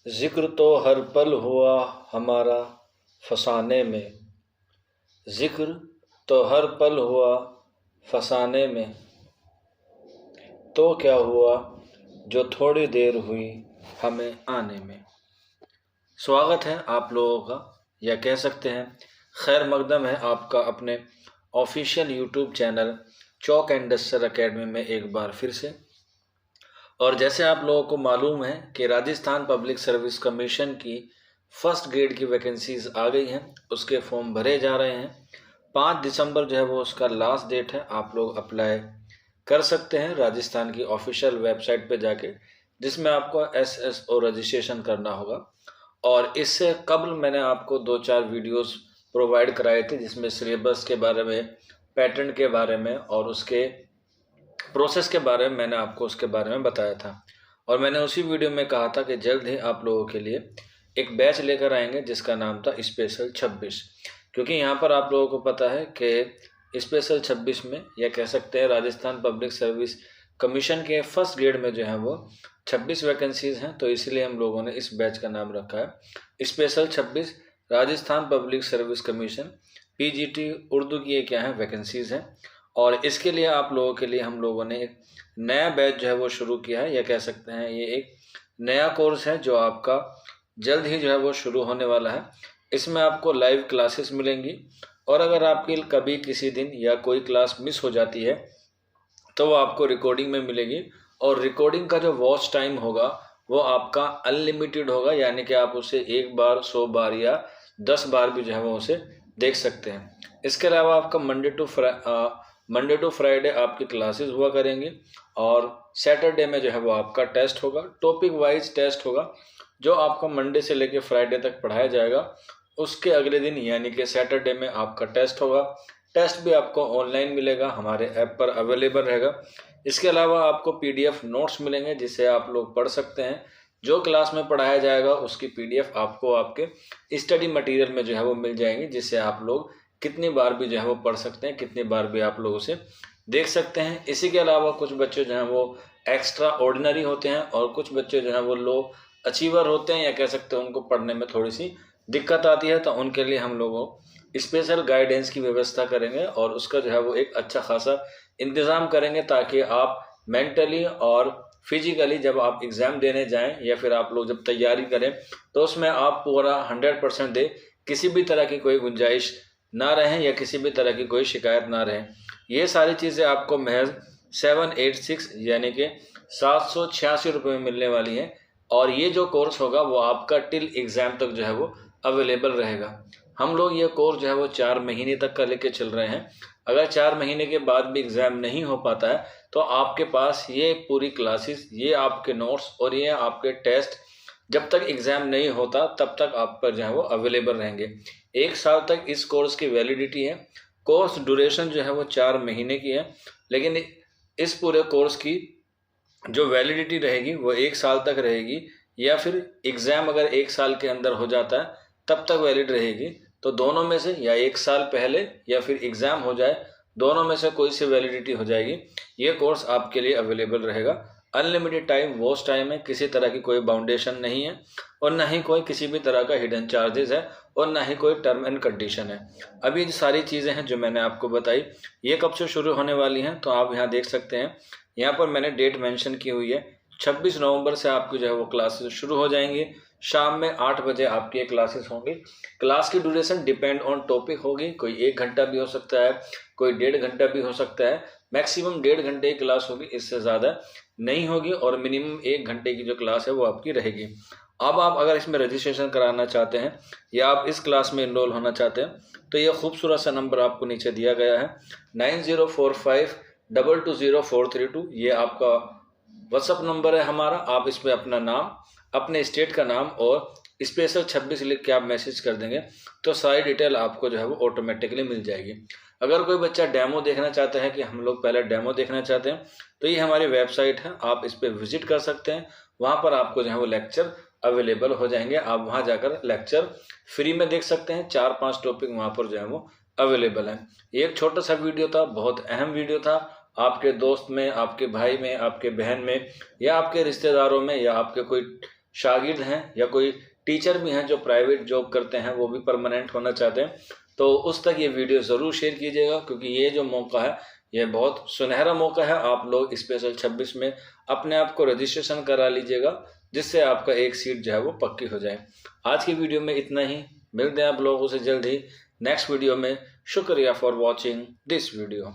जिक्र तो हर पल हुआ हमारा फसाने में, जिक्र तो हर पल हुआ फसाने में, तो क्या हुआ जो थोड़ी देर हुई हमें आने में। स्वागत है आप लोगों का, या कह सकते हैं खैर मकदम है आपका अपने official YouTube channel chalk and duster academy में एक बार फिर से। और जैसे आप लोगों को मालूम है कि राजस्थान पब्लिक सर्विस कमीशन की फर्स्ट ग्रेड की वैकेंसीज आ गई हैं, उसके फॉर्म भरे जा रहे हैं। 5 दिसंबर जो है वो उसका लास्ट डेट है। आप लोग अप्लाई कर सकते हैं राजस्थान की ऑफिशियल वेबसाइट पे जाके, जिसमें आपको SSO रजिस्ट्रेशन करना होगा। और इससे कबल मैंने आपको 2-4 वीडियोस प्रोवाइड कराए थे, जिसमें सिलेबस के बारे में, पैटर्न के बारे में और उसके प्रोसेस के बारे में मैंने आपको उसके बारे में बताया था। और मैंने उसी वीडियो में कहा था कि जल्द ही आप लोगों के लिए एक बैच लेकर आएंगे जिसका नाम था स्पेशल 26। क्योंकि यहाँ पर आप लोगों को पता है कि स्पेशल 26 में, या कह सकते हैं राजस्थान पब्लिक सर्विस कमीशन के फर्स्ट ग्रेड में जो है वो 26 वैकेंसीज हैं, तो इसलिए हम लोगों ने इस बैच का नाम रखा है special 26 Rajasthan public service commission PGT Urdu की ये क्या है वैकेंसीज हैं। और इसके लिए आप लोगों के लिए हम लोगों ने एक नया बैच जो है वो शुरू किया है, या कह सकते हैं ये एक नया कोर्स है जो आपका जल्द ही जो है वो शुरू होने वाला है। इसमें आपको लाइव क्लासेस मिलेंगी, और अगर आपकी कभी किसी दिन या कोई क्लास मिस हो जाती है तो वो आपको रिकॉर्डिंग में मिलेगी। और रिकॉर्डिंग का जो वॉच टाइम होगा वो आपका अनलिमिटेड होगा, यानी कि आप उसे 1 बार, 100 बार या 10 बार भी जो है वो उसे देख सकते हैं। इसके अलावा आपका मंडे टू फ्राइडे आपकी क्लासेस हुआ करेंगी, और सैटरडे में जो है वो आपका टेस्ट होगा। टॉपिक वाइज टेस्ट होगा जो आपका मंडे से लेकर फ्राइडे तक पढ़ाया जाएगा। उसके अगले दिन यानी कि सैटरडे में आपका टेस्ट होगा। टेस्ट भी आपको ऑनलाइन मिलेगा, हमारे ऐप पर अवेलेबल रहेगा। इसके अलावा आपको PDF नोट्स मिलेंगे जिसे आप लोग पढ़ सकते हैं। जो क्लास में पढ़ाया जाएगा उसकी PDF आपको आपके स्टडी मटेरियल में जो है वो मिल जाएंगी, जिससे आप लोग कितनी बार भी जो है वो पढ़ सकते हैं, कितनी बार भी आप लोग उसे देख सकते हैं। इसी के अलावा कुछ बच्चे जो हैं वो एक्स्ट्रा ऑर्डिनरी होते हैं, और कुछ बच्चे जो हैं वो लो अचीवर होते हैं, या कह सकते हैं उनको पढ़ने में थोड़ी सी दिक्कत आती है, तो उनके लिए हम लोगों स्पेशल गाइडेंस की व्यवस्था करेंगे और उसका जो है वो एक अच्छा खासा इंतज़ाम करेंगे, ताकि आप मेंटली और फिजिकली जब आप एग्ज़ाम देने जाएं या फिर आप लोग जब तैयारी करें तो उसमें आप पूरा 100% दें, किसी भी तरह की कोई गुंजाइश ना रहें या किसी भी तरह की कोई शिकायत ना रहे। ये सारी चीज़ें आपको महज 786 यानी कि 786 रुपये में मिलने वाली हैं। और ये जो कोर्स होगा वो आपका टिल एग्ज़ाम तक जो है वो अवेलेबल रहेगा। हम लोग ये कोर्स जो है वो 4 महीने तक का लेके चल रहे हैं। अगर 4 महीने के बाद भी एग्ज़ाम नहीं हो पाता है तो आपके पास ये पूरी क्लासेस, ये आपके नोट्स और ये आपके टेस्ट जब तक एग्ज़ाम नहीं होता तब तक आप पर जो है वो अवेलेबल रहेंगे। 1 साल तक इस कोर्स की वैलिडिटी है। कोर्स ड्यूरेशन जो है वो 4 महीने की है, लेकिन इस पूरे कोर्स की जो वैलिडिटी रहेगी वो 1 साल तक रहेगी, या फिर एग्ज़ाम अगर 1 साल के अंदर हो जाता है तब तक वैलिड रहेगी। तो दोनों में से या 1 साल पहले या फिर एग्ज़ाम हो जाए, दोनों में से कोई सी वैलिडिटी हो जाएगी। ये कोर्स आपके लिए अवेलेबल रहेगा। अनलिमिटेड टाइम वॉच टाइम है, किसी तरह की कोई बाउंडेशन नहीं है, और ना ही कोई किसी भी तरह का हिडन चार्जेस है, और ना ही कोई टर्म एंड कंडीशन है। अभी जो सारी चीज़ें हैं जो मैंने आपको बताई, ये कब से शुरू होने वाली हैं तो आप यहाँ देख सकते हैं। यहाँ पर मैंने डेट मेंशन की हुई है, 26 नवंबर से आपकी जो है वो क्लासेस शुरू हो जाएंगी। शाम में 8 बजे आपकी क्लासेस होंगी। क्लास की ड्यूरेशन डिपेंड ऑन टॉपिक होगी, कोई 1 घंटा भी हो सकता है, कोई 1.5 घंटा भी हो सकता है। मैक्सिमम 1.5 घंटे की क्लास होगी, इससे ज़्यादा नहीं होगी, और मिनिमम 1 घंटे की जो क्लास है वो आपकी रहेगी। अब आप अगर इसमें रजिस्ट्रेशन कराना चाहते हैं या आप इस क्लास में इनरोल होना चाहते हैं तो ये खूबसूरत सा नंबर आपको नीचे दिया गया है 9045220432। ये आपका व्हाट्सअप नंबर है हमारा। आप इस पर अपना नाम, अपने स्टेट का नाम और स्पेशल 26 लिख के आप मैसेज कर देंगे तो सारी डिटेल आपको जो है वो ऑटोमेटिकली मिल जाएगी। अगर कोई बच्चा डेमो देखना चाहता है कि हम लोग पहले डेमो देखना चाहते हैं तो ये हमारी वेबसाइट है, आप इस पर विजिट कर सकते हैं। वहाँ पर आपको जो है वो लेक्चर अवेलेबल हो जाएंगे। आप वहाँ जाकर लेक्चर फ्री में देख सकते हैं। 4-5 टॉपिक वहाँ पर जो है वो अवेलेबल हैं। ये एक छोटा सा वीडियो था, बहुत अहम वीडियो था। आपके दोस्त में, आपके भाई में, आपके बहन में, या आपके रिश्तेदारों में, या आपके कोई शागिर्द हैं या कोई टीचर भी हैं जो प्राइवेट जॉब करते हैं, वो भी परमानेंट होना चाहते हैं, तो उस तक ये वीडियो ज़रूर शेयर कीजिएगा, क्योंकि ये जो मौका है ये बहुत सुनहरा मौका है। आप लोग स्पेशल 26 में अपने आप को रजिस्ट्रेशन करा लीजिएगा, जिससे आपका एक सीट जो है वो पक्की हो जाए। आज की वीडियो में इतना ही, मिलते हैं आप लोगों से जल्द ही नेक्स्ट वीडियो में। शुक्रिया फॉर वॉचिंग दिस वीडियो।